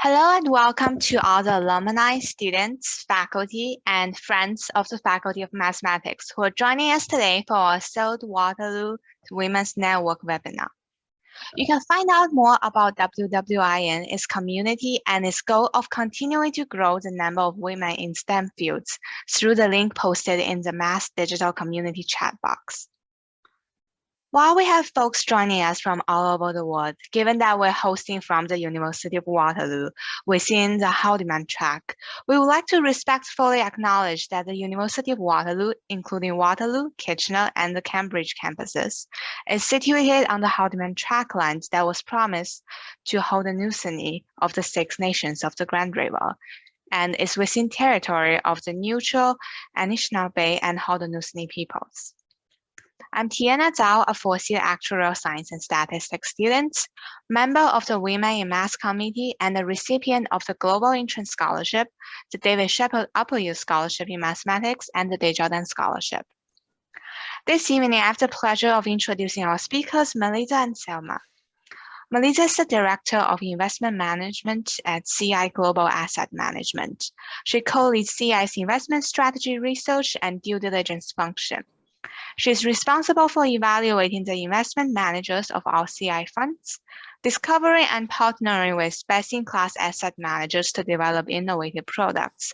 Hello and welcome to all the alumni, students, faculty, and friends of the Faculty of Mathematics who are joining us today for our third Waterloo Women's Network webinar. You can find out more about WWIN, its community, and its goal of continuing to grow the number of women in STEM fields through the link posted in the Math Digital Community chat box. While we have folks joining us from all over the world, given that we're hosting from the University of Waterloo within the Haldeman track, we would like to respectfully acknowledge that the University of Waterloo, including Waterloo, Kitchener, and the Cambridge campuses, is situated on the Haldeman track line that was promised to hold the Haudenosaunee of the Six Nations of the Grand River, and is within territory of the neutral Anishinaabe and Haudenosaunee peoples. I'm Tiana Zhao, a fourth-year actuarial science and statistics student, member of the Women in Math Committee, and the recipient of the Global Entrance Scholarship, the David Shepard Upper Youth Scholarship in Mathematics, and the Desjardins Scholarship. This evening, I have the pleasure of introducing our speakers, Milica and Selma. Milica is the Director of Investment Management at CI Global Asset Management. She co-leads CI's investment strategy research and due diligence function. She is responsible for evaluating the investment managers of our CI funds, discovering and partnering with best-in-class asset managers to develop innovative products,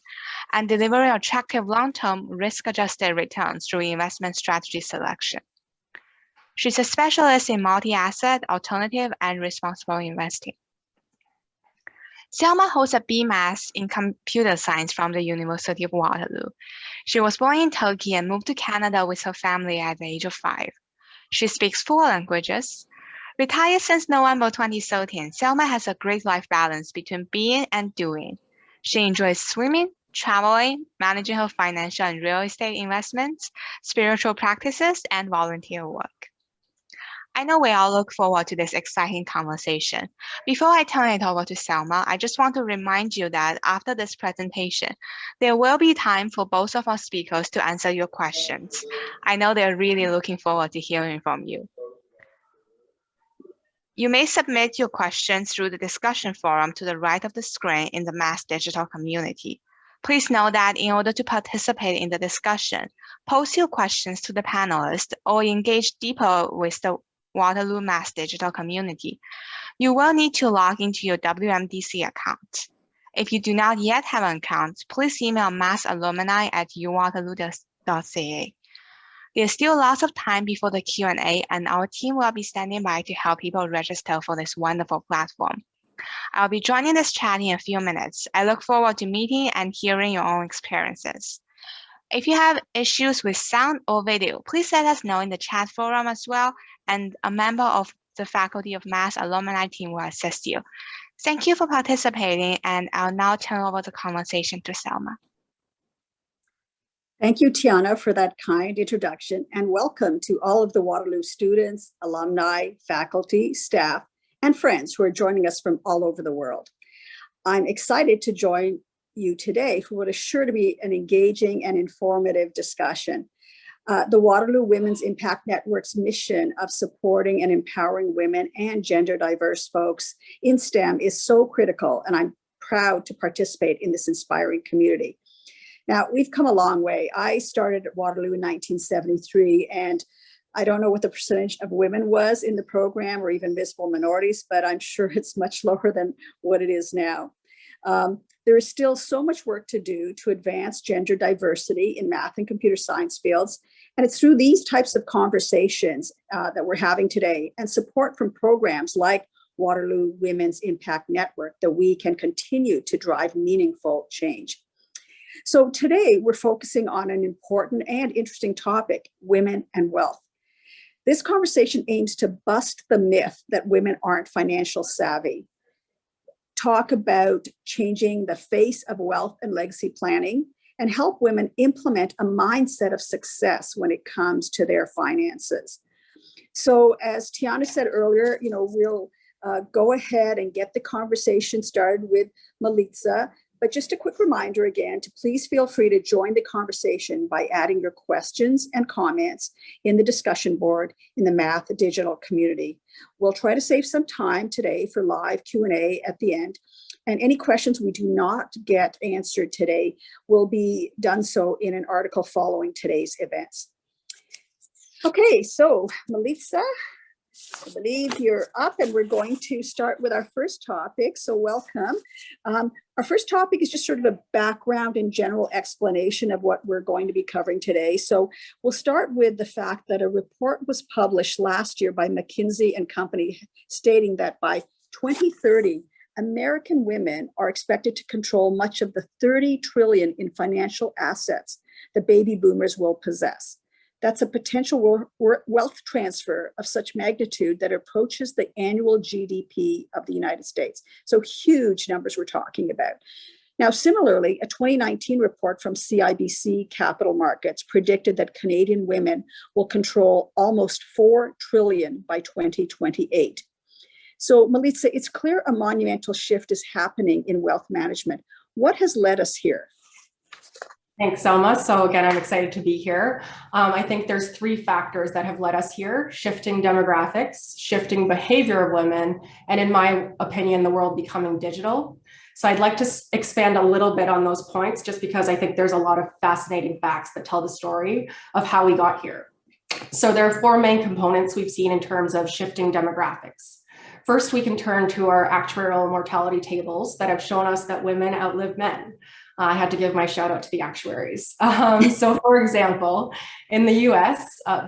and delivering attractive long-term risk-adjusted returns through investment strategy selection. She's a specialist in multi-asset, alternative, and responsible investing. Selma holds a BMath in computer science from the University of Waterloo. She was born in Turkey and moved to Canada with her family at the age of 5. She speaks 4 languages. Retired since November 2013, Selma has a great life balance between being and doing. She enjoys swimming, traveling, managing her financial and real estate investments, spiritual practices, and volunteer work. I know we all look forward to this exciting conversation. Before I turn it over to Selma, I just want to remind you that after this presentation, there will be time for both of our speakers to answer your questions. I know they're really looking forward to hearing from you. You may submit your questions through the discussion forum to the right of the screen in the Math Digital Community. Please know that in order to participate in the discussion, post your questions to the panelists or engage deeper with the Waterloo Math Digital Community, you will need to log into your WMDC account. If you do not yet have an account, please email mathalumni@uwaterloo.ca. There's still lots of time before the Q&A, and our team will be standing by to help people register for this wonderful platform. I'll be joining this chat in a few minutes. I look forward to meeting and hearing your own experiences. If you have issues with sound or video, please let us know in the chat forum as well, and a member of the Faculty of Math alumni team will assist you. Thank you for participating, and I'll now turn over the conversation to Selma. Thank you, Tiana, for that kind introduction, and welcome to all of the Waterloo students, alumni, faculty, staff, and friends who are joining us from all over the world. I'm excited to join you today for what is sure to be an engaging and informative discussion. The Waterloo Women's Impact Network's mission of supporting and empowering women and gender diverse folks in STEM is so critical, and I'm proud to participate in this inspiring community. Now, we've come a long way. I started at Waterloo in 1973, and I don't know what the percentage of women was in the program or even visible minorities, but I'm sure it's much lower than what it is now. There is still so much work to do to advance gender diversity in math and computer science fields. And it's through these types of conversations that we're having today and support from programs like Waterloo Women's Impact Network that we can continue to drive meaningful change. So today we're focusing on an important and interesting topic, women and wealth. This conversation aims to bust the myth that women aren't financial savvy, talk about changing the face of wealth and legacy planning, and help women implement a mindset of success when it comes to their finances. So as Tiana said earlier, we'll go ahead and get the conversation started with Milica. But just a quick reminder again to please feel free to join the conversation by adding your questions and comments in the discussion board in the Math Digital community. We'll try to save some time today for live Q&A at the end. And any questions we do not get answered today will be done so in an article following today's events. Okay, so Milica, I believe you're up and we're going to start with our first topic, so welcome. Our first topic is just sort of a background and general explanation of what we're going to be covering today. So we'll start with the fact that a report was published last year by McKinsey & Company stating that by 2030, American women are expected to control much of the 30 trillion in financial assets the baby boomers will possess. That's a potential wealth transfer of such magnitude that approaches the annual GDP of the United States. So huge numbers we're talking about. Now, similarly, a 2019 report from CIBC Capital Markets predicted that Canadian women will control almost 4 trillion by 2028. So, Milica, it's clear a monumental shift is happening in wealth management. What has led us here? Thanks, Selma. So again, I'm excited to be here. I think there's 3 factors that have led us here: shifting demographics, shifting behavior of women, and in my opinion, the world becoming digital. So I'd like to expand a little bit on those points, just because I think there's a lot of fascinating facts that tell the story of how we got here. So there are 4 main components we've seen in terms of shifting demographics. First, we can turn to our actuarial mortality tables that have shown us that women outlive men. I had to give my shout out to the actuaries. So for example, in the US,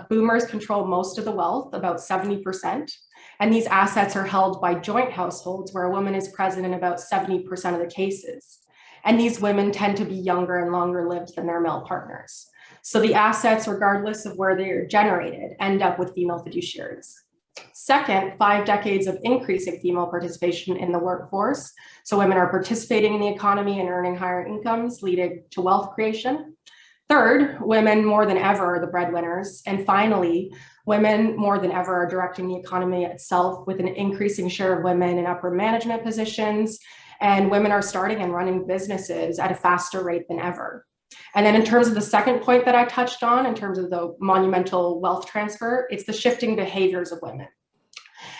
boomers control most of the wealth, about 70%. And these assets are held by joint households where a woman is present in about 70% of the cases. And these women tend to be younger and longer lived than their male partners. So the assets, regardless of where they are generated, end up with female fiduciaries. Second, 5 decades of increasing female participation in the workforce. So women are participating in the economy and earning higher incomes, leading to wealth creation. Third, women more than ever are the breadwinners. And finally, women more than ever are directing the economy itself, with an increasing share of women in upper management positions. And women are starting and running businesses at a faster rate than ever. And then in terms of the second point that I touched on, in terms of the monumental wealth transfer, it's the shifting behaviors of women.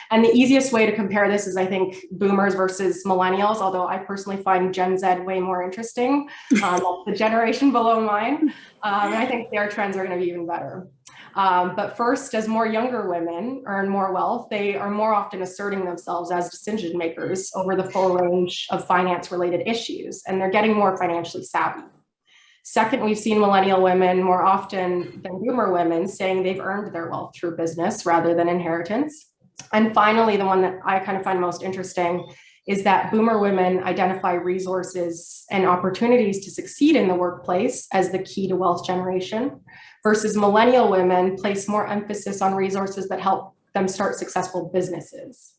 And the easiest way to compare this is, I think, boomers versus millennials, although I personally find Gen Z way more interesting, the generation below mine. And I think their trends are going to be even better. But first, as more younger women earn more wealth, they are more often asserting themselves as decision makers over the full range of finance-related issues, and they're getting more financially savvy. Second, we've seen millennial women more often than boomer women saying they've earned their wealth through business rather than inheritance. And finally, the one that I kind of find most interesting is that boomer women identify resources and opportunities to succeed in the workplace as the key to wealth generation, versus millennial women place more emphasis on resources that help them start successful businesses.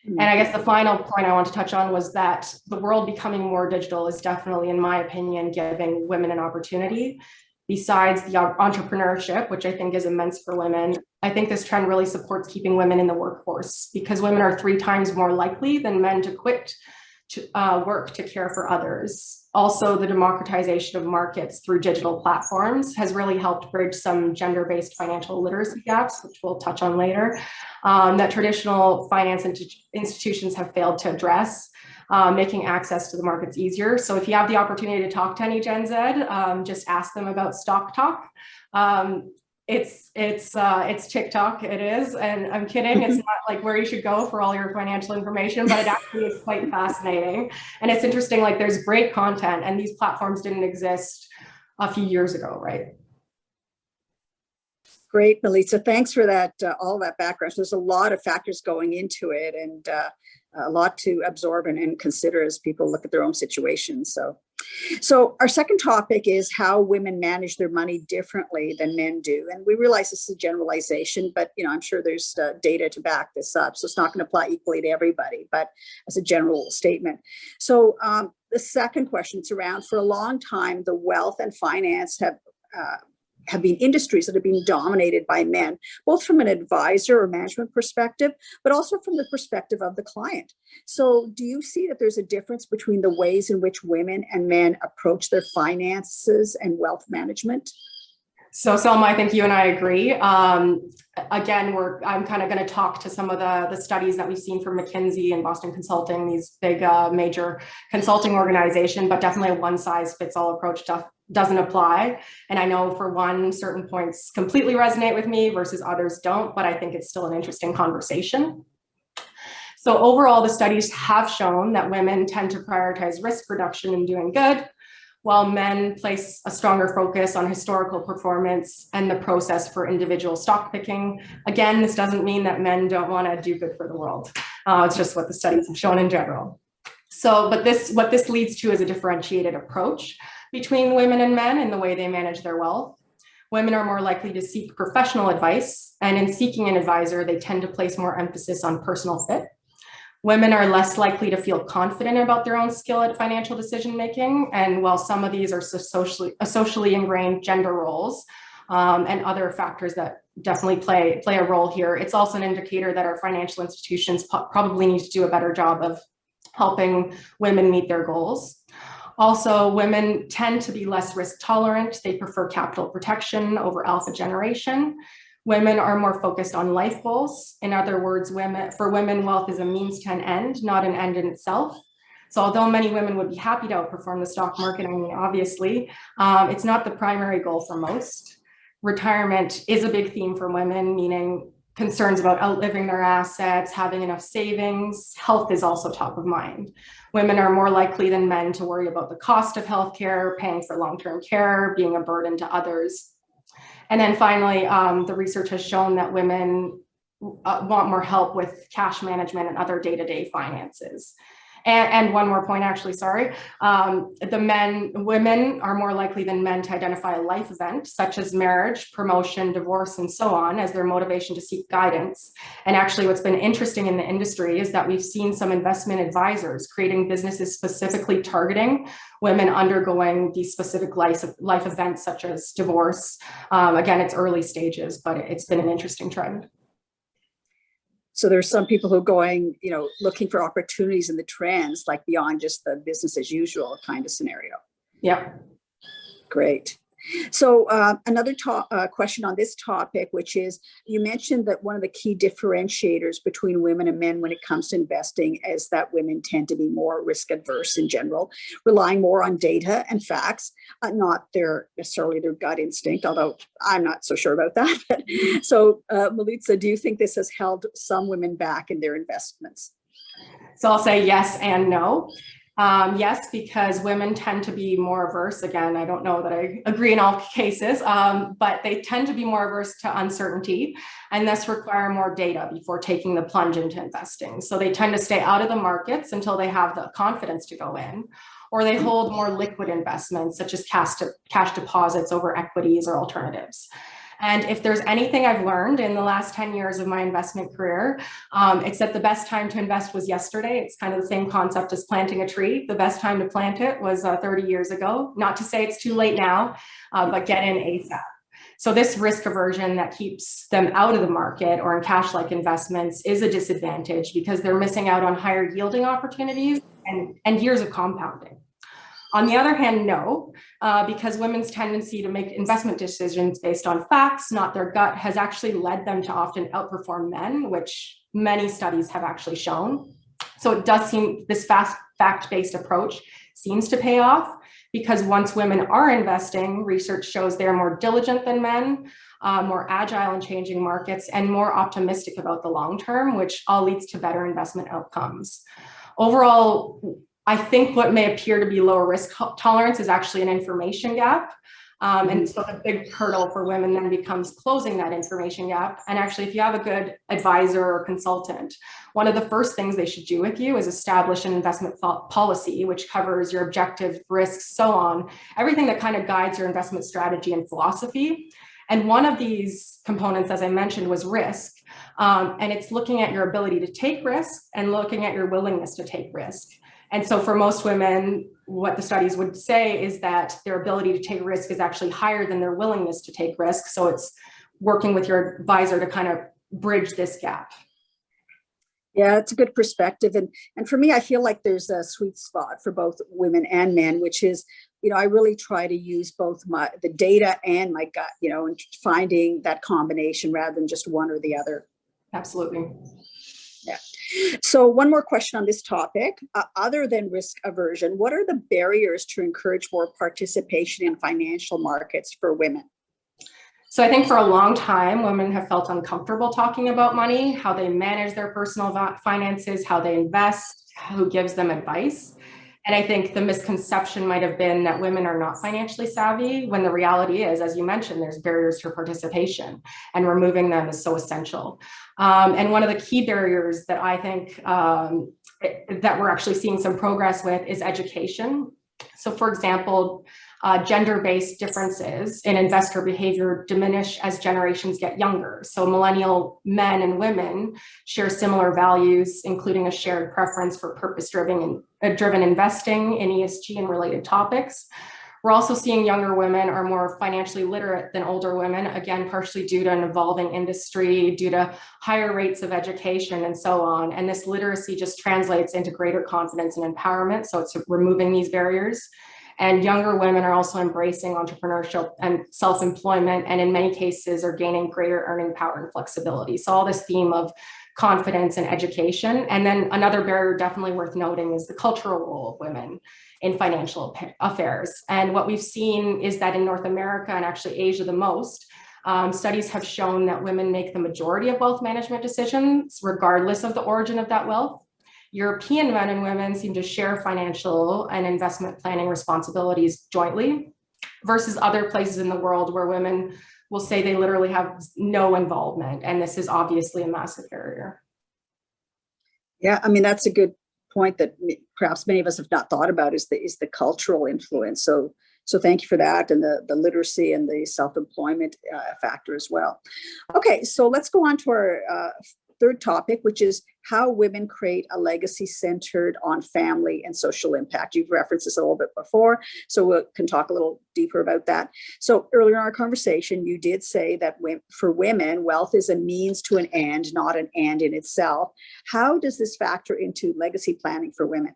And I guess the final point I want to touch on was that the world becoming more digital is definitely, in my opinion, giving women an opportunity. Besides the entrepreneurship, which I think is immense for women, I think this trend really supports keeping women in the workforce, because women are 3 times more likely than men to quit work to care for others. Also, the democratization of markets through digital platforms has really helped bridge some gender-based financial literacy gaps, which we'll touch on later, that traditional finance institutions have failed to address, making access to the markets easier. So if you have the opportunity to talk to any Gen Z, just ask them about Stock Talk. It's TikTok, it is, and I'm kidding. It's not like where you should go for all your financial information, but it actually is quite fascinating. And it's interesting, like there's great content, and these platforms didn't exist a few years ago, right? Great, Milica. Thanks for that, all that background. So there's a lot of factors going into it, and a lot to absorb and consider as people look at their own situations. So our second topic is how women manage their money differently than men do. And we realize this is a generalization, but I'm sure there's data to back this up. So it's not going to apply equally to everybody, but as a general statement. So the second question is around, for a long time, the wealth and finance have have been industries that have been dominated by men, both from an advisor or management perspective, but also from the perspective of the client. So do you see that there's a difference between the ways in which women and men approach their finances and wealth management? So Selma, I think you and I agree. Again, I'm kind of going to talk to some of the studies that we've seen from McKinsey and Boston Consulting, these big major consulting organization, but definitely a one size fits all approach doesn't apply. And I know for one, certain points completely resonate with me versus others don't, but I think it's still an interesting conversation. So overall, the studies have shown that women tend to prioritize risk reduction and doing good, while men place a stronger focus on historical performance and the process for individual stock picking. Again, this doesn't mean that men don't want to do good for the world. It's just what the studies have shown in general. So, but what this leads to is a differentiated approach between women and men in the way they manage their wealth. Women are more likely to seek professional advice, and in seeking an advisor, they tend to place more emphasis on personal fit. Women are less likely to feel confident about their own skill at financial decision-making. And while some of these are socially ingrained gender roles and other factors that definitely play a role here, it's also an indicator that our financial institutions probably need to do a better job of helping women meet their goals. Also, women tend to be less risk tolerant. They prefer capital protection over alpha generation. Women are more focused on life goals. In other words, for women, wealth is a means to an end, not an end in itself. So although many women would be happy to outperform the stock market, I mean, obviously, it's not the primary goal for most. Retirement is a big theme for women, meaning concerns about outliving their assets, having enough savings. Health is also top of mind. Women are more likely than men to worry about the cost of healthcare, paying for long-term care, being a burden to others. And then finally, the research has shown that women want more help with cash management and other day-to-day finances. And one more point, actually, sorry. Women are more likely than men to identify a life event, such as marriage, promotion, divorce, and so on, as their motivation to seek guidance. And actually, what's been interesting in the industry is that we've seen some investment advisors creating businesses specifically targeting women undergoing these specific life events, such as divorce. Again, it's early stages, but it's been an interesting trend. So there's some people who are going, looking for opportunities in the trends, like beyond just the business as usual kind of scenario. Yeah. Great. So another question on this topic, which is, you mentioned that one of the key differentiators between women and men when it comes to investing is that women tend to be more risk adverse in general, relying more on data and facts, not necessarily their gut instinct, although I'm not so sure about that. So Milica, do you think this has held some women back in their investments? So I'll say yes and no. Yes, because women tend to be more averse. Again, I don't know that I agree in all cases, but they tend to be more averse to uncertainty and thus require more data before taking the plunge into investing. So they tend to stay out of the markets until they have the confidence to go in, or they hold more liquid investments such as cash deposits over equities or alternatives. And if there's anything I've learned in the last 10 years of my investment career, it's that the best time to invest was yesterday. It's kind of the same concept as planting a tree. The best time to plant it was 30 years ago. Not to say it's too late now, but get in ASAP. So this risk aversion that keeps them out of the market or in cash-like investments is a disadvantage because they're missing out on higher yielding opportunities and years of compounding. On the other hand, no, because women's tendency to make investment decisions based on facts, not their gut, has actually led them to often outperform men, which many studies have actually shown. So it does seem this fact-based approach seems to pay off because once women are investing, research shows they're more diligent than men, more agile in changing markets, and more optimistic about the long term, which all leads to better investment outcomes. Overall, I think what may appear to be lower risk tolerance is actually an information gap. And so the big hurdle for women then becomes closing that information gap. And actually, if you have a good advisor or consultant, one of the first things they should do with you is establish an investment policy, which covers your objectives, risks, so on, everything that kind of guides your investment strategy and philosophy. And one of these components, as I mentioned, was risk. And it's looking at your ability to take risk and looking at your willingness to take risk. And so for most women, what the studies would say is that their ability to take risk is actually higher than their willingness to take risk. So it's working with your advisor to kind of bridge this gap. Yeah, it's a good perspective. And for me, I feel like there's a sweet spot for both women and men, which is, I really try to use both the data and my gut, and finding that combination rather than just one or the other. Absolutely. Yeah. So one more question on this topic. Other than risk aversion, what are the barriers to encourage more participation in financial markets for women? So I think for a long time, women have felt uncomfortable talking about money, how they manage their personal finances, how they invest, who gives them advice. And I think the misconception might have been that women are not financially savvy, when the reality is, as you mentioned, there's barriers to participation, and removing them is so essential. And one of the key barriers that I think that we're actually seeing some progress with is education. So for example, gender-based differences in investor behavior diminish as generations get younger. So millennial men and women share similar values, including a shared preference for purpose-driven investing in ESG and related topics. We're also seeing younger women are more financially literate than older women, again, partially due to an evolving industry, due to higher rates of education and so on. And this literacy just translates into greater confidence and empowerment. So it's removing these barriers. And younger women are also embracing entrepreneurship and self-employment, and in many cases are gaining greater earning power and flexibility. So all this theme of confidence and education. And then another barrier definitely worth noting is the cultural role of women in financial affairs. And what we've seen is that in North America, and actually Asia the most, studies have shown that women make the majority of wealth management decisions, regardless of the origin of that wealth. European men and women seem to share financial and investment planning responsibilities jointly, versus other places in the world where women will say they literally have no involvement. And this is obviously a massive barrier. Yeah, I mean, that's a good point that perhaps many of us have not thought about, is the cultural influence. So thank you for that, and the literacy and the self-employment factor as well. Okay, so let's go on to our third topic, which is how women create a legacy centered on family and social impact. You've referenced this a little bit before, so we can talk a little deeper about that. So earlier in our conversation, you did say that for women, wealth is a means to an end, not an end in itself. How does this factor into legacy planning for women?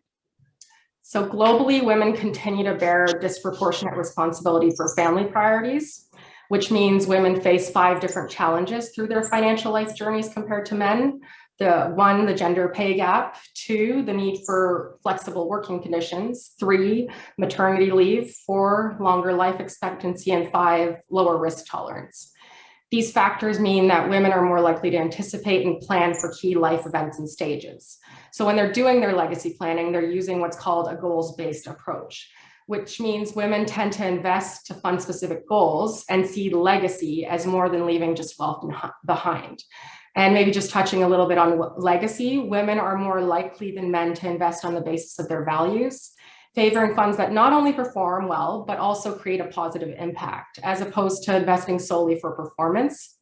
So globally, women continue to bear disproportionate responsibility for family priorities, which means women face 5 different challenges through their financial life journeys compared to men. The gender pay gap. 2, the need for flexible working conditions. 3, maternity leave. 4, longer life expectancy. And 5, lower risk tolerance. These factors mean that women are more likely to anticipate and plan for key life events and stages. So when they're doing their legacy planning, they're using what's called a goals-based approach, which means women tend to invest to fund specific goals and see legacy as more than leaving just wealth behind. And maybe just touching a little bit on legacy, women are more likely than men to invest on the basis of their values, favoring funds that not only perform well, but also create a positive impact, as opposed to investing solely for performance.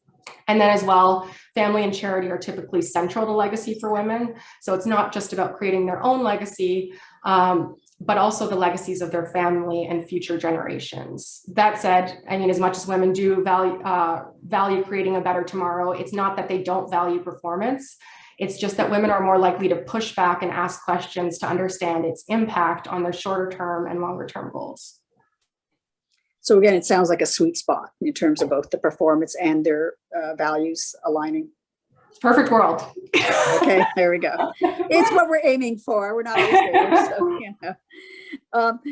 And then as well, family and charity are typically central to legacy for women. So it's not just about creating their own legacy, but also the legacies of their family and future generations. That said, I mean, as much as women do value creating a better tomorrow, it's not that they don't value performance. It's just that women are more likely to push back and ask questions to understand its impact on their shorter term and longer term goals. So again, it sounds like a sweet spot in terms of both the performance and their values aligning. Perfect world. Okay, there we go. It's what we're aiming for. We're not always there.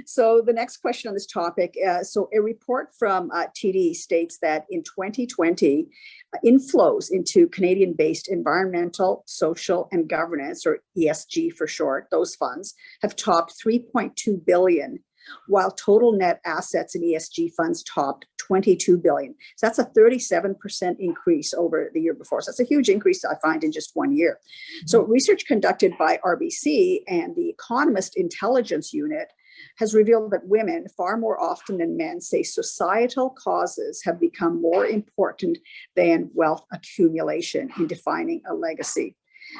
So the next question on this topic. So a report from TD states that in 2020, inflows into Canadian-based environmental, social, and governance, or ESG for short, those funds have topped $3.2 billion, while total net assets in ESG funds topped $22 billion. So that's a 37% increase over the year before. So that's a huge increase, I find, in just 1 year. So research conducted by RBC and the Economist Intelligence Unit has revealed that women, far more often than men, say societal causes have become more important than wealth accumulation in defining a legacy.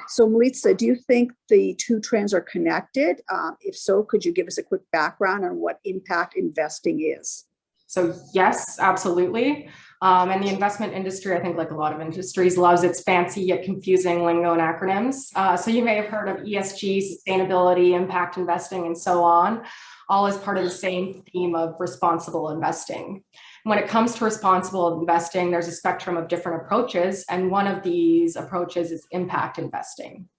So Milica, do you think the two trends are connected? If so, could you give us a quick background on what impact investing is? So yes, absolutely. And the investment industry, I think like a lot of industries, loves its fancy yet confusing lingo and acronyms. So you may have heard of ESG, sustainability, impact investing, and so on, all as part of the same theme of responsible investing. When it comes to responsible investing, there's a spectrum of different approaches, and one of these approaches is impact investing.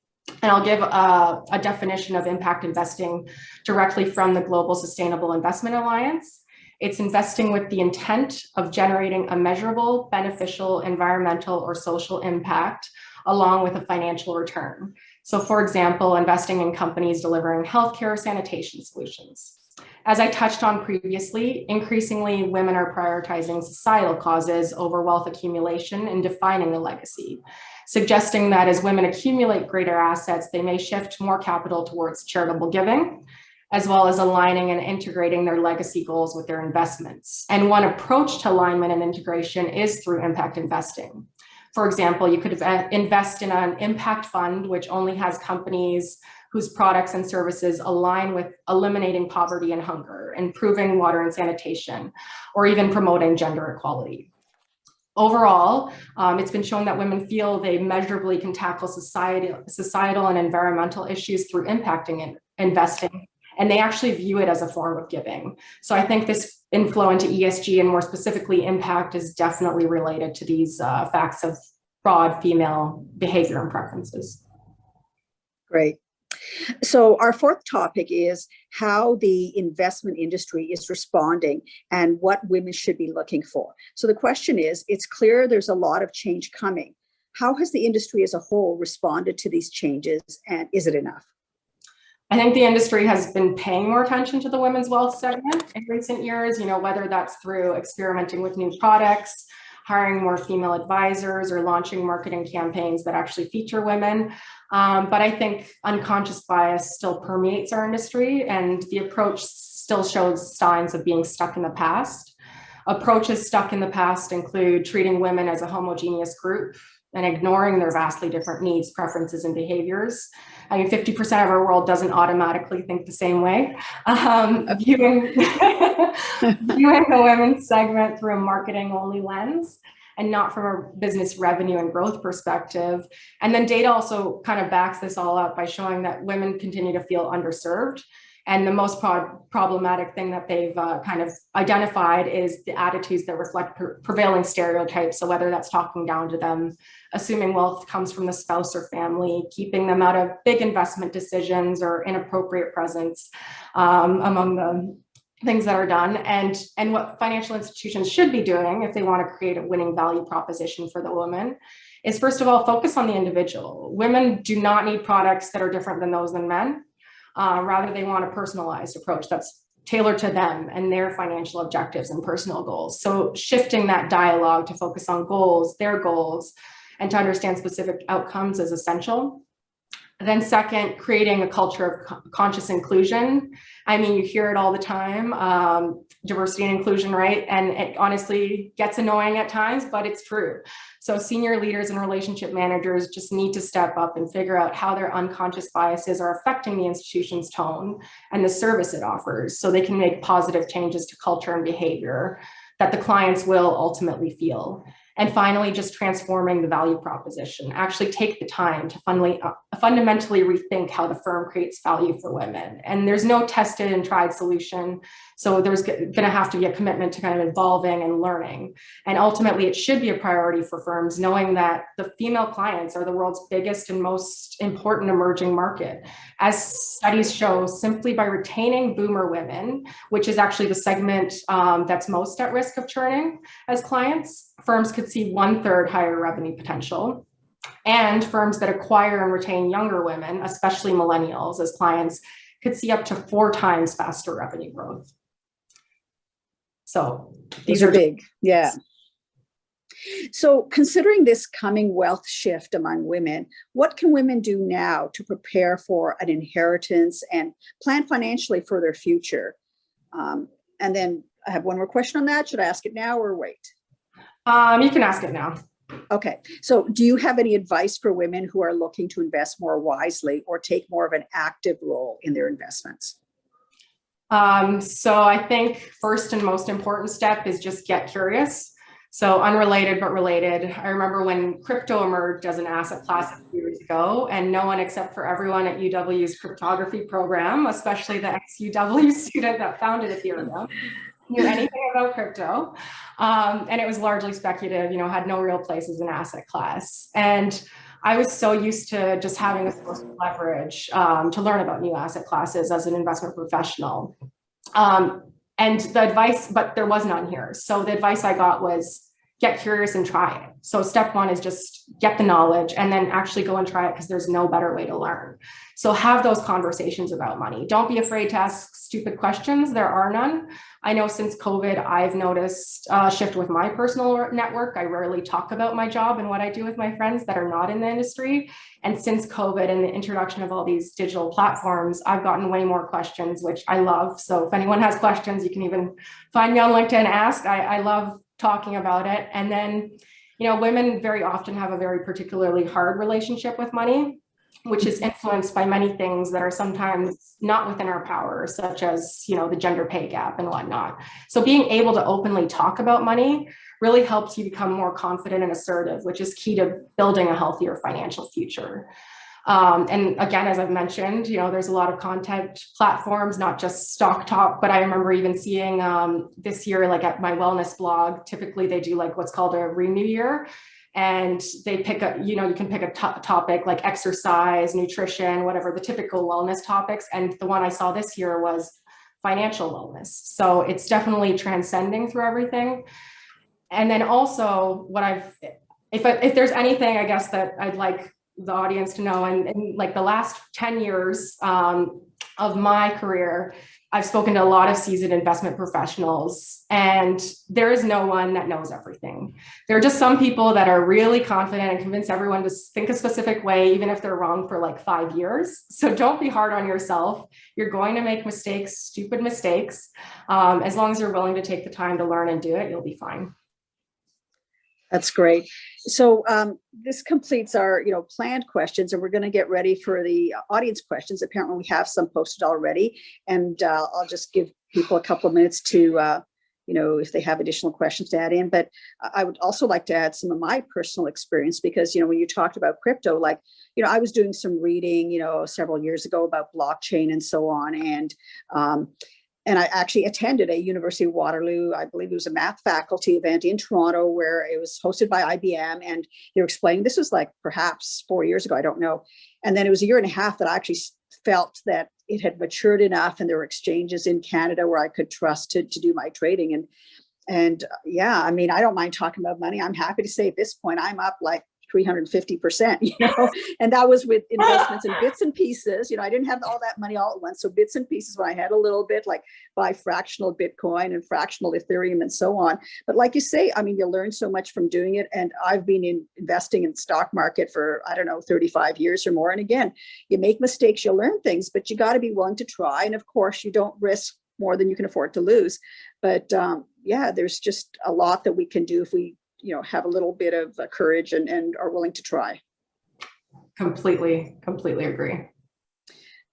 And I'll give a definition of impact investing directly from the Global Sustainable Investment Alliance. It's investing with the intent of generating a measurable, beneficial, environmental, or social impact, along with a financial return. So for example, investing in companies delivering healthcare or sanitation solutions. As I touched on previously, increasingly women are prioritizing societal causes over wealth accumulation and defining a legacy, suggesting that as women accumulate greater assets, they may shift more capital towards charitable giving, as well as aligning and integrating their legacy goals with their investments. And one approach to alignment and integration is through impact investing. For example, you could invest in an impact fund, which only has companies whose products and services align with eliminating poverty and hunger, improving water and sanitation, or even promoting gender equality. Overall, it's been shown that women feel they measurably can tackle societal and environmental issues through impacting and investing, and they actually view it as a form of giving. So I think this inflow into ESG and more specifically impact is definitely related to these facts of broad female behavior and preferences. Great. So our fourth topic is how the investment industry is responding and what women should be looking for. So the question is, it's clear there's a lot of change coming. How has the industry as a whole responded to these changes, and is it enough? I think the industry has been paying more attention to the women's wealth segment in recent years, whether that's through experimenting with new products, hiring more female advisors, or launching marketing campaigns that actually feature women. But I think unconscious bias still permeates our industry, and the approach still shows signs of being stuck in the past. Approaches stuck in the past include treating women as a homogeneous group and ignoring their vastly different needs, preferences, and behaviors. I mean, 50% of our world doesn't automatically think the same way. Viewing the women's segment through a marketing-only lens and not from a business revenue and growth perspective. And then data also kind of backs this all up by showing that women continue to feel underserved. And the most problematic thing that they've kind of identified is the attitudes that reflect prevailing stereotypes. So whether that's talking down to them, assuming wealth comes from the spouse or family, keeping them out of big investment decisions, or inappropriate presence among the things that are done, and what financial institutions should be doing if they want to create a winning value proposition for the woman is, first of all, focus on the individual. Women do not need products that are different than those than men. Rather, they want a personalized approach that's tailored to them and their financial objectives and personal goals. So shifting that dialogue to focus on goals, their goals, and to understand specific outcomes is essential. Then second, creating a culture of conscious inclusion. I mean, you hear it all the time, diversity and inclusion, right? And it honestly gets annoying at times, but it's true. So senior leaders and relationship managers just need to step up and figure out how their unconscious biases are affecting the institution's tone and the service it offers, so they can make positive changes to culture and behavior that the clients will ultimately feel. And finally, just transforming the value proposition. Actually take the time to fundamentally rethink how the firm creates value for women. And there's no tested and tried solution. So there's going to have to be a commitment to kind of evolving and learning. And ultimately, it should be a priority for firms, knowing that the female clients are the world's biggest and most important emerging market. As studies show, simply by retaining boomer women, which is actually the segment that's most at risk of churning as clients, firms could see 1/3 higher revenue potential. And firms that acquire and retain younger women, especially millennials, as clients, could see up to 4 times faster revenue growth. So these are big. Yeah. So considering this coming wealth shift among women, what can women do now to prepare for an inheritance and plan financially for their future? And then I have one more question on that. Should I ask it now or wait? You can ask it now. Okay. So do you have any advice for women who are looking to invest more wisely or take more of an active role in their investments? So I think first and most important step is just get curious. So unrelated but related. I remember when crypto emerged as an asset class a few years ago, and no one except for everyone at UW's cryptography program, especially the ex-UW student that founded Ethereum, knew anything about crypto. And it was largely speculative, had no real place as an asset class. And I was so used to just having a source of leverage to learn about new asset classes as an investment professional. And the advice, but there was none here. So the advice I got was get curious and try it. So step one is just get the knowledge and then actually go and try it because there's no better way to learn. So have those conversations about money. Don't be afraid to ask stupid questions. There are none. I know since COVID, I've noticed a shift with my personal network. I rarely talk about my job and what I do with my friends that are not in the industry. And since COVID and the introduction of all these digital platforms, I've gotten way more questions, which I love. So if anyone has questions, you can even find me on LinkedIn and ask. I love talking about it. And then, women very often have a very particularly hard relationship with money, which is influenced by many things that are sometimes not within our power, such as, the gender pay gap and whatnot. So being able to openly talk about money really helps you become more confident and assertive, which is key to building a healthier financial future. And again, as I've mentioned, there's a lot of content platforms, not just Stock Talk, but I remember even seeing this year, like at my wellness blog, typically they do like what's called a renew year. And they pick a, you can pick a topic like exercise, nutrition, whatever, the typical wellness topics. And the one I saw this year was financial wellness. So it's definitely transcending through everything. And then also if there's anything, I guess, that I'd like the audience to know, and like the last 10 years of my career, I've spoken to a lot of seasoned investment professionals, and there is no one that knows everything. There are just some people that are really confident and convince everyone to think a specific way, even if they're wrong for like 5 years. So don't be hard on yourself. You're going to make mistakes, stupid mistakes. As long as you're willing to take the time to learn and do it, you'll be fine. That's great. So this completes our, planned questions, and we're going to get ready for the audience questions. Apparently, we have some posted already, and I'll just give people a couple of minutes to, if they have additional questions to add in. But I would also like to add some of my personal experience because, when you talked about crypto, I was doing some reading, several years ago about blockchain and so on, and I actually attended a University of Waterloo, I believe it was a math faculty event in Toronto where it was hosted by IBM. And they were explaining, this was like perhaps 4 years ago, I don't know. And then it was a year and a half that I actually felt that it had matured enough and there were exchanges in Canada where I could trust to do my trading. And yeah, I mean, I don't mind talking about money. I'm happy to say at this point, I'm up like 350%, and that was with investments in bits and pieces. I didn't have all that money all at once. So bits and pieces when I had a little bit, like buy fractional Bitcoin and fractional Ethereum and so on. But like you say, I mean, you learn so much from doing it. And I've been investing in the stock market for, 35 years or more. And again, you make mistakes, you learn things, but you got to be willing to try. And of course, you don't risk more than you can afford to lose. But yeah, there's just a lot that we can do if we have a little bit of courage and are willing to try. Completely agree.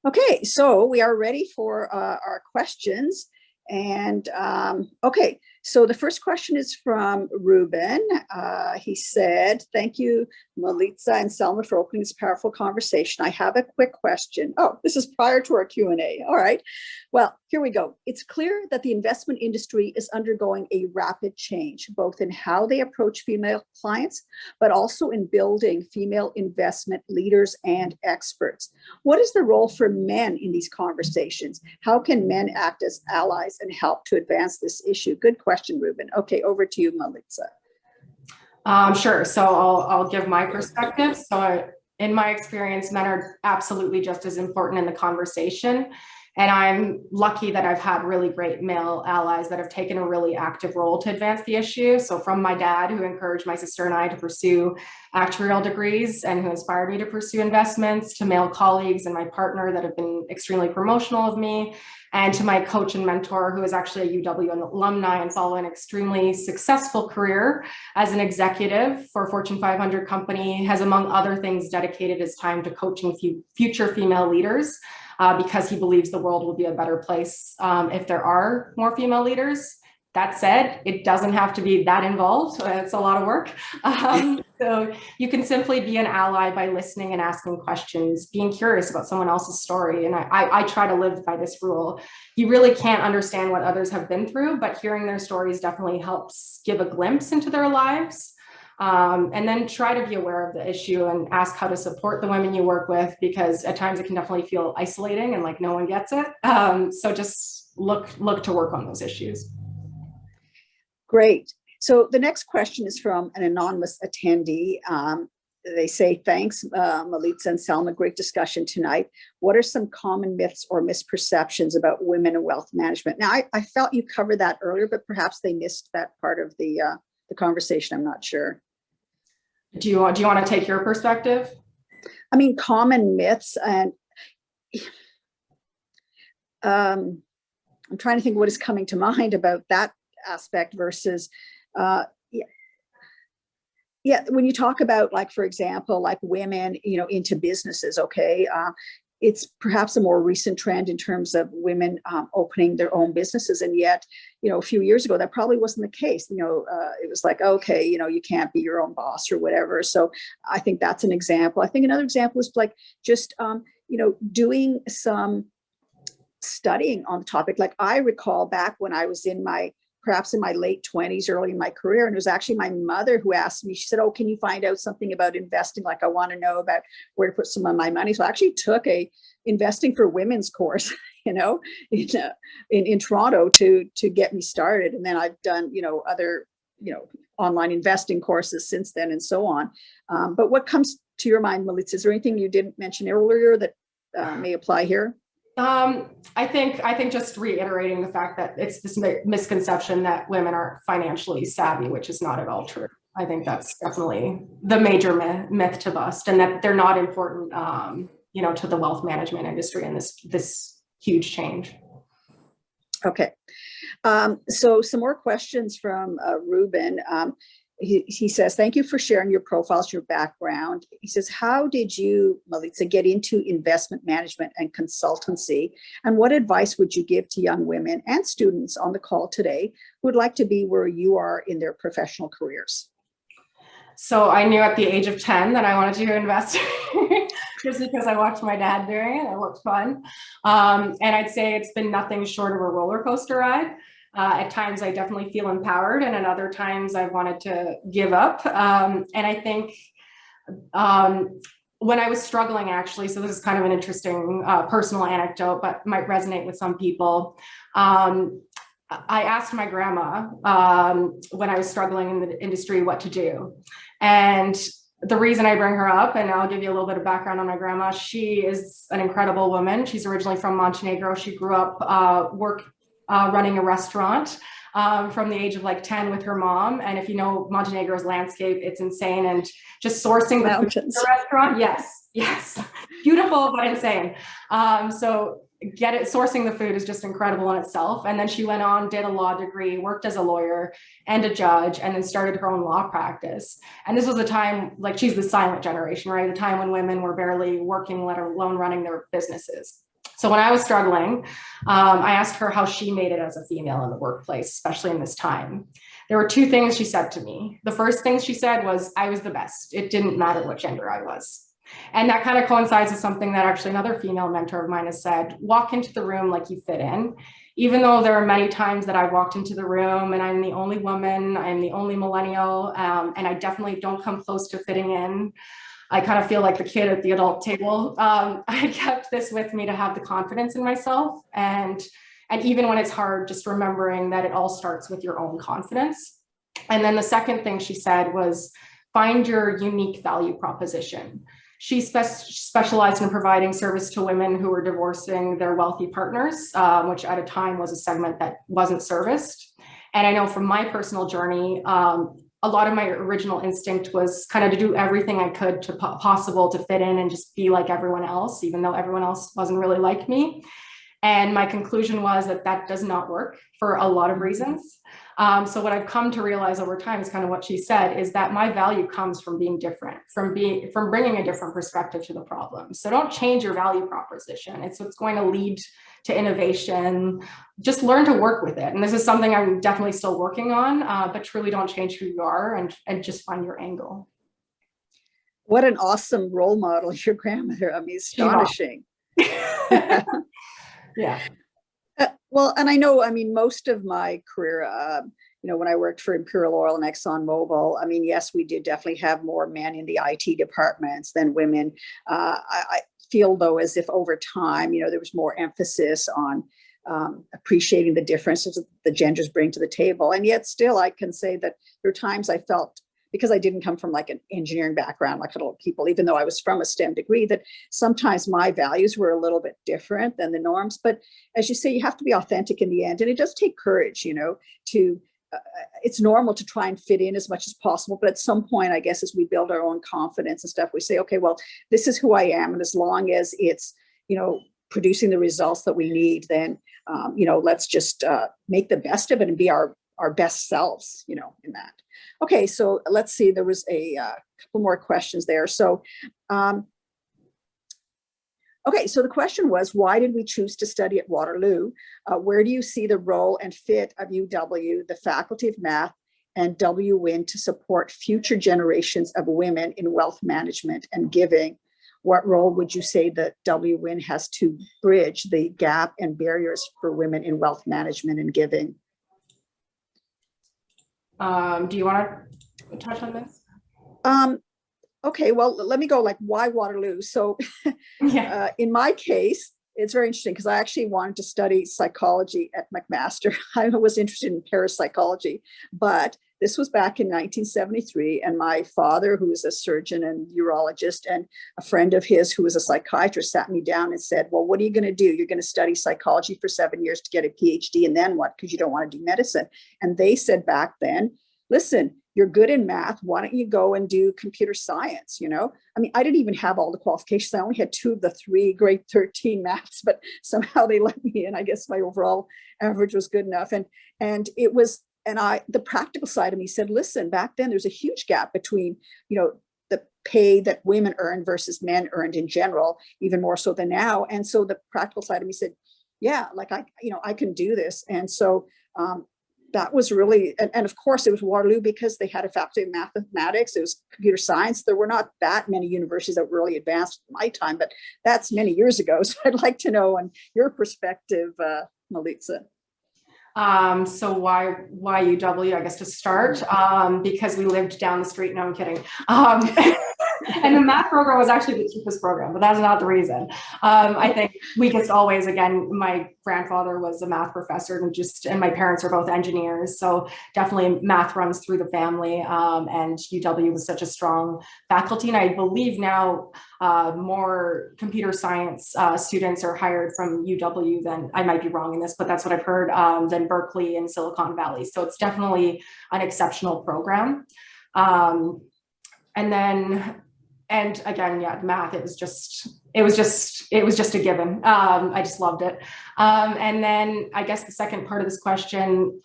Okay, so we are ready for our questions. And okay, so the first question is from Ruben. He said, thank you, Milica and Selma, for opening this powerful conversation. I have a quick question. Oh, this is prior to our Q&A. All right. Well, here we go. It's clear that the investment industry is undergoing a rapid change, both in how they approach female clients, but also in building female investment leaders and experts. What is the role for men in these conversations? How can men act as allies and help to advance this issue? Good question, Ruben. Okay, over to you, Milica. Sure. So I'll give my perspective. So in my experience, men are absolutely just as important in the conversation. And I'm lucky that I've had really great male allies that have taken a really active role to advance the issue. So from my dad, who encouraged my sister and I to pursue actuarial degrees and who inspired me to pursue investments, to male colleagues and my partner that have been extremely promotional of me, and to my coach and mentor, who is actually a UW alumni and followed an extremely successful career as an executive for a Fortune 500 company, has, among other things, dedicated his time to coaching future female leaders. Because he believes the world will be a better place if there are more female leaders. That said, it doesn't have to be that involved. It's a lot of work. So you can simply be an ally by listening and asking questions, being curious about someone else's story. And I try to live by this rule. You really can't understand what others have been through, but hearing their stories definitely helps give a glimpse into their lives. And then try to be aware of the issue and ask how to support the women you work with, because at times it can definitely feel isolating and like no one gets it. So just look to work on those issues. Great. So the next question is from an anonymous attendee. They say, thanks, Milica and Selma, great discussion tonight. What are some common myths or misperceptions about women in wealth management? Now, I felt you covered that earlier, but perhaps they missed that part of the conversation. I'm not sure. Do you want to take your perspective? I mean, common myths, and I'm trying to think what is coming to mind about that aspect versus, when you talk about, like, for example, like women, into businesses, okay, it's perhaps a more recent trend in terms of women opening their own businesses. And yet, a few years ago, that probably wasn't the case. It was like, okay, you can't be your own boss or whatever. So I think that's an example. I think another example is like just, doing some studying on the topic. Like I recall back when I was perhaps in my late 20s, early in my career. And it was actually my mother who asked me, she said, oh, can you find out something about investing? Like, I want to know about where to put some of my money. So I actually took a investing for women's course, in Toronto to get me started. And then I've done, other, online investing courses since then and so on. But what comes to your mind, Milica? Is there anything you didn't mention earlier that may apply here? I think just reiterating the fact that it's this misconception that women aren't financially savvy, which is not at all true. I think that's definitely the major myth to bust, and that they're not important, to the wealth management industry and this huge change. Okay. So some more questions from Ruben. He says, thank you for sharing your profiles, your background. He says, how did you, Milica, get into investment management and consultancy? And what advice would you give to young women and students on the call today who would like to be where you are in their professional careers? So I knew at the age of 10 that I wanted to invest just because I watched my dad doing it. It looked fun. And I'd say it's been nothing short of a roller coaster ride. At times I definitely feel empowered, and at other times I wanted to give up. And I think when I was struggling, actually, so this is kind of an interesting personal anecdote, but might resonate with some people. I asked my grandma when I was struggling in the industry what to do. And the reason I bring her up, and I'll give you a little bit of background on my grandma, she is an incredible woman. She's originally from Montenegro. She grew up running a restaurant from the age of like 10 with her mom. And if you know Montenegro's landscape, it's insane. And just sourcing the food in the restaurant, yes, beautiful, but insane. So sourcing the food is just incredible in itself. And then she went on, did a law degree, worked as a lawyer and a judge, and then started her own law practice. And this was a time, like, she's the silent generation, right? A time when women were barely working, let alone running their businesses. So when I was struggling, I asked her how she made it as a female in the workplace, especially in this time. There were two things she said to me. The first thing she said was, I was the best. It didn't matter what gender I was. And that kind of coincides with something that actually another female mentor of mine has said: walk into the room like you fit in. Even though there are many times that I walked into the room and I'm the only woman, I'm the only millennial, and I definitely don't come close to fitting in. I kind of feel like the kid at the adult table. I kept this with me to have the confidence in myself. And even when it's hard, just remembering that it all starts with your own confidence. And then the second thing she said was, find your unique value proposition. She specialized in providing service to women who were divorcing their wealthy partners, which at a time was a segment that wasn't serviced. And I know from my personal journey, a lot of my original instinct was kind of to do everything I could to possible to fit in and just be like everyone else, even though everyone else wasn't really like me. And my conclusion was that that does not work for a lot of reasons. So what I've come to realize over time is kind of what she said, is that my value comes from being different, from bringing a different perspective to the problem. So don't change your value proposition. It's what's going to lead to innovation. Just learn to work with it. And this is something I'm definitely still working on, but truly don't change who you are and just find your angle. What an awesome role model, your grandmother. I mean, astonishing. Yeah. Well, and I know, I mean, most of my career, when I worked for Imperial Oil and ExxonMobil, I mean, yes, we did definitely have more men in the IT departments than women. I feel, though, as if over time, there was more emphasis on appreciating the differences that the genders bring to the table. And yet still, I can say that there are times I felt, because I didn't come from like an engineering background, like a lot of people, even though I was from a STEM degree, that sometimes my values were a little bit different than the norms. But as you say, you have to be authentic in the end. And it does take courage, to, it's normal to try and fit in as much as possible. But at some point, I guess, as we build our own confidence and stuff, we say, okay, well, this is who I am. And as long as it's, producing the results that we need, then, let's just make the best of it and be our best selves, in that. Okay, so let's see, there was a couple more questions there. So, okay, so the question was, why did we choose to study at Waterloo? Where do you see the role and fit of UW, the Faculty of Math, and WWIN to support future generations of women in wealth management and giving? What role would you say that WWIN has to bridge the gap and barriers for women in wealth management and giving? Do you want to touch on this? Okay, well, let me go, like, why Waterloo? So Yeah. In my case, it's very interesting because I actually wanted to study psychology at McMaster. I was interested in parapsychology, but this was back in 1973. And my father, who was a surgeon and urologist, and a friend of his who was a psychiatrist, sat me down and said, well, what are you going to do? You're going to study psychology for 7 years to get a PhD, and then what? Because you don't want to do medicine. And they said back then, listen, you're good in math. Why don't you go and do computer science? I mean, I didn't even have all the qualifications. I only had 2 of the 3 grade 13 maths, but somehow they let me in. I guess my overall average was good enough. And it was, the practical side of me said, listen, back then there's a huge gap between, the pay that women earn versus men earned in general, even more so than now. And so the practical side of me said, yeah, like I can do this. And so, that was really, and of course it was Waterloo because they had a faculty of mathematics. It was computer science. There were not that many universities that were really advanced in my time, but that's many years ago. So I'd like to know on your perspective, Milica. So why UW? I guess to start, because we lived down the street. No, I'm kidding. And the math program was actually the cheapest program, but that's not the reason. I think we just always, again, my grandfather was a math professor and my parents are both engineers. So definitely math runs through the family, and UW was such a strong faculty. And I believe now more computer science students are hired from UW than, I might be wrong in this, but that's what I've heard, than Berkeley and Silicon Valley. So it's definitely an exceptional program. And again, yeah, math, it was just a given. I just loved it. And then I guess the second part of this question,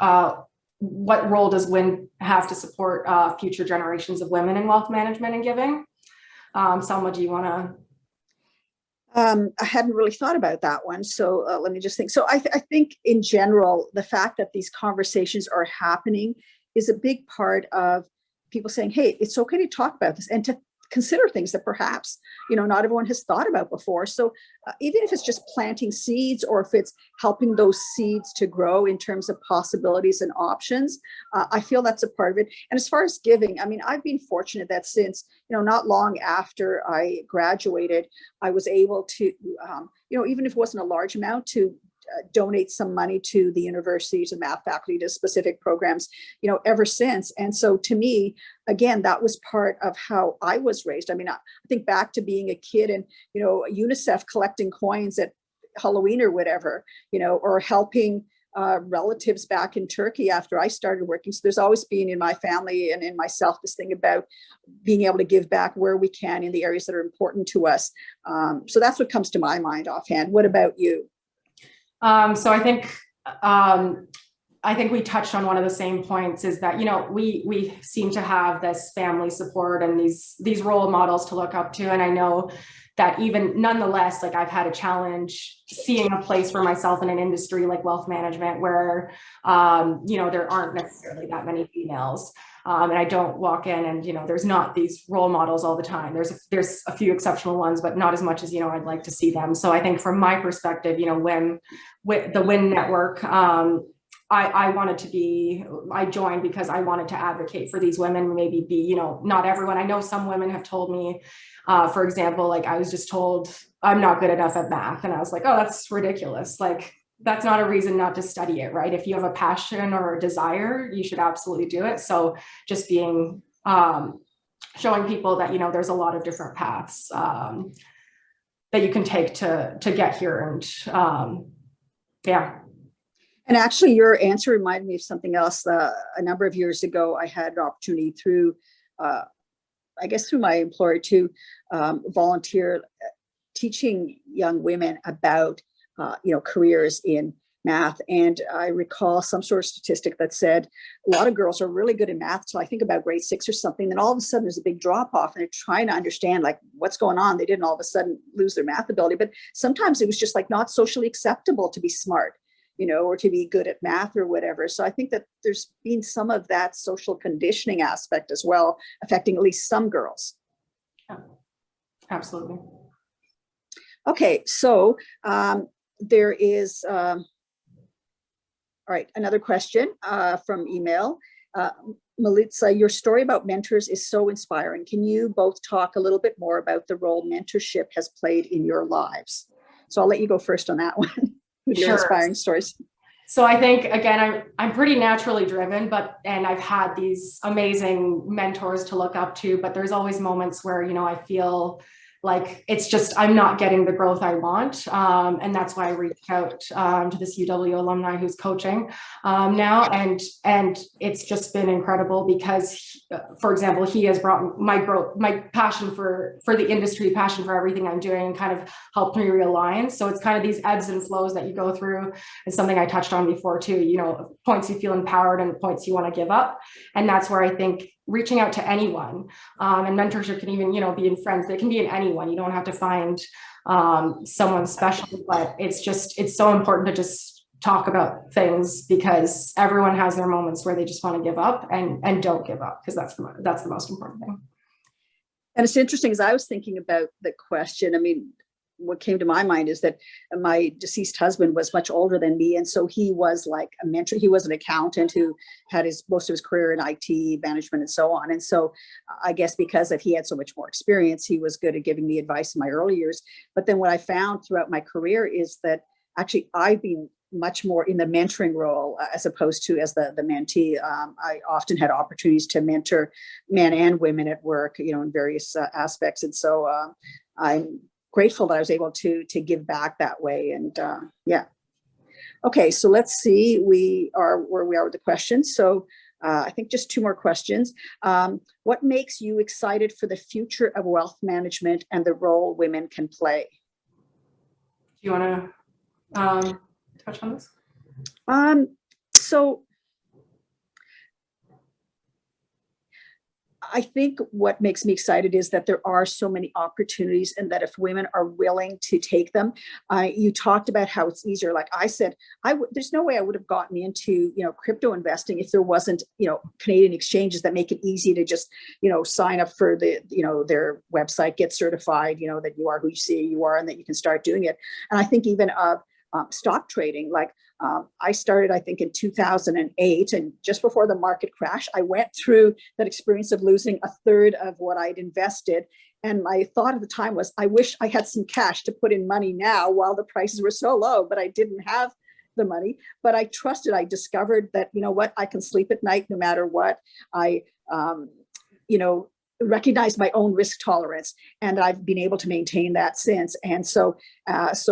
what role does WIN have to support future generations of women in wealth management and giving? Selma, do you want to? I hadn't really thought about that one. So let me just think. So I think in general, the fact that these conversations are happening is a big part of people saying, hey, it's okay to talk about this and to consider things that perhaps, not everyone has thought about before. So even if it's just planting seeds or if it's helping those seeds to grow in terms of possibilities and options, I feel that's a part of it. And as far as giving, I mean, I've been fortunate that since, not long after I graduated, I was able to, even if it wasn't a large amount, to donate some money to the universities and math faculty to specific programs, ever since. And so to me, again, that was part of how I was raised. I mean, I think back to being a kid and, UNICEF collecting coins at Halloween or whatever, or helping relatives back in Turkey after I started working. So there's always been in my family and in myself this thing about being able to give back where we can in the areas that are important to us. So that's what comes to my mind offhand. What about you? So I think we touched on one of the same points, is that, we seem to have this family support and these role models to look up to. And I know that even nonetheless, like, I've had a challenge seeing a place for myself in an industry like wealth management where, there aren't necessarily that many females. And I don't walk in and, there's not these role models all the time. There's a few exceptional ones, but not as much as, I'd like to see them. So I think from my perspective, when with the WWIN network, I joined because I wanted to advocate for these women, maybe be, not everyone. I know some women have told me, for example, like, I was just told I'm not good enough at math. And I was like, oh, that's ridiculous. Like, that's not a reason not to study it, right? If you have a passion or a desire, you should absolutely do it. So just being, showing people that, there's a lot of different paths that you can take to get here. And yeah. And actually, your answer reminded me of something else. A number of years ago, I had an opportunity through my employer to volunteer teaching young women about, careers in math. And I recall some sort of statistic that said a lot of girls are really good in math. So I think about grade 6 or something. Then all of a sudden there's a big drop off and they're trying to understand like what's going on. They didn't all of a sudden lose their math ability, but sometimes it was just like not socially acceptable to be smart, or to be good at math or whatever. So I think that there's been some of that social conditioning aspect as well, affecting at least some girls. Yeah, absolutely. Okay, so there is, all right, another question from email. Milica, your story about mentors is so inspiring. Can you both talk a little bit more about the role mentorship has played in your lives? So I'll let you go first on that one. With your inspiring stories. So I think, again, I'm pretty naturally driven, and I've had these amazing mentors to look up to, but there's always moments where, I feel like it's just, I'm not getting the growth I want. And that's why I reached out to this UW alumni who's coaching now. And it's just been incredible because, for example, he has brought my passion for the industry, passion for everything I'm doing, and kind of helped me realign. So it's kind of these ebbs and flows that you go through. It's something I touched on before too, points you feel empowered and points you want to give up. And that's where I think reaching out to anyone, and mentorship can even, be in friends. They can be in anyone. You don't have to find someone special, but it's so important to just talk about things because everyone has their moments where they just want to give up and don't give up, because that's the most important thing. And it's interesting, as I was thinking about the question, I mean, what came to my mind is that my deceased husband was much older than me. And so he was like a mentor. He was an accountant who had most of his career in IT management and so on. And so I guess because he had so much more experience, he was good at giving me advice in my early years. But then what I found throughout my career is that actually I've been much more in the mentoring role as opposed to as the mentee. I often had opportunities to mentor men and women at work, in various aspects. And so I'm grateful that I was able to give back that way. And yeah. Okay, so let's see, we are where we are with the questions. So I think just 2 more questions. What makes you excited for the future of wealth management and the role women can play? Do you want to touch on this? So I think what makes me excited is that there are so many opportunities, and that if women are willing to take them, you talked about how it's easier. Like I said, there's no way I would have gotten into, crypto investing if there wasn't, Canadian exchanges that make it easy to just, sign up for their website, get certified, that you are who you say you are, and that you can start doing it. And I think even stock trading, like I started, I think, in 2008, and just before the market crash, I went through that experience of losing a third of what I'd invested. And my thought at the time was, I wish I had some cash to put in money now while the prices were so low, but I didn't have the money, but I trusted. I discovered that, you know what, I can sleep at night no matter what. I, you know, recognized my own risk tolerance, and I've been able to maintain that since. And so,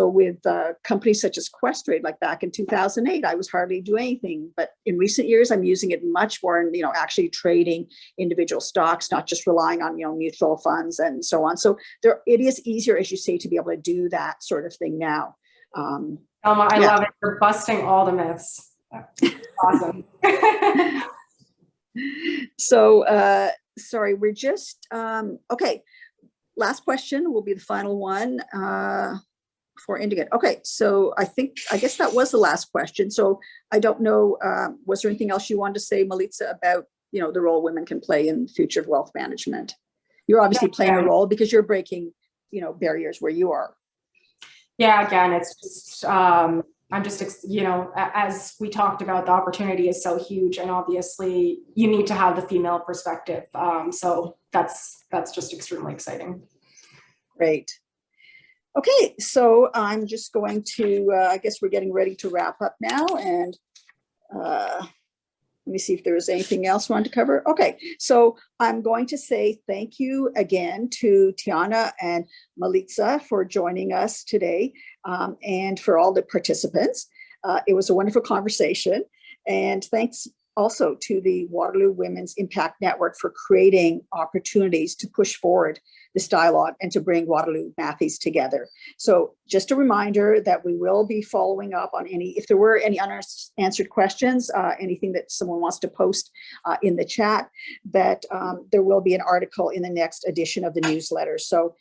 with companies such as Questrade, like back in 2008, I was hardly doing anything. But in recent years, I'm using it much more in, you know, actually trading individual stocks, not just relying on, you know, mutual funds and so on. So it is easier, as you say, to be able to do that sort of thing now. Selma, I love it. You're busting all the myths. Awesome. So, sorry, we're just, okay. Last question will be the final one for Indigit. Okay, so I guess that was the last question. So I don't know, was there anything else you wanted to say, Milica, about, you know, the role women can play in the future of wealth management? You're obviously playing a role because you're breaking, you know, barriers where you are. Yeah, again, it's just, I'm just, you know, as we talked about, the opportunity is so huge, and obviously you need to have the female perspective. So that's just extremely exciting. Great. Okay, so I'm just going to, I guess we're getting ready to wrap up now, and let me see if there was anything else I wanted to cover. Okay, so I'm going to say thank you again to Tiana and Milica for joining us today, and for all the participants. It was a wonderful conversation, and thanks also to the Waterloo Women's Impact Network for creating opportunities to push forward this dialogue and to bring Waterloo Mathies together. So just a reminder that we will be following up on if there were any unanswered questions, anything that someone wants to post in the chat, that there will be an article in the next edition of the newsletter. So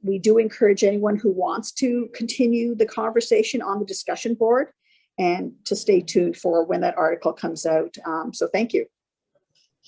we do encourage anyone who wants to continue the conversation on the discussion board and to stay tuned for when that article comes out. So thank you.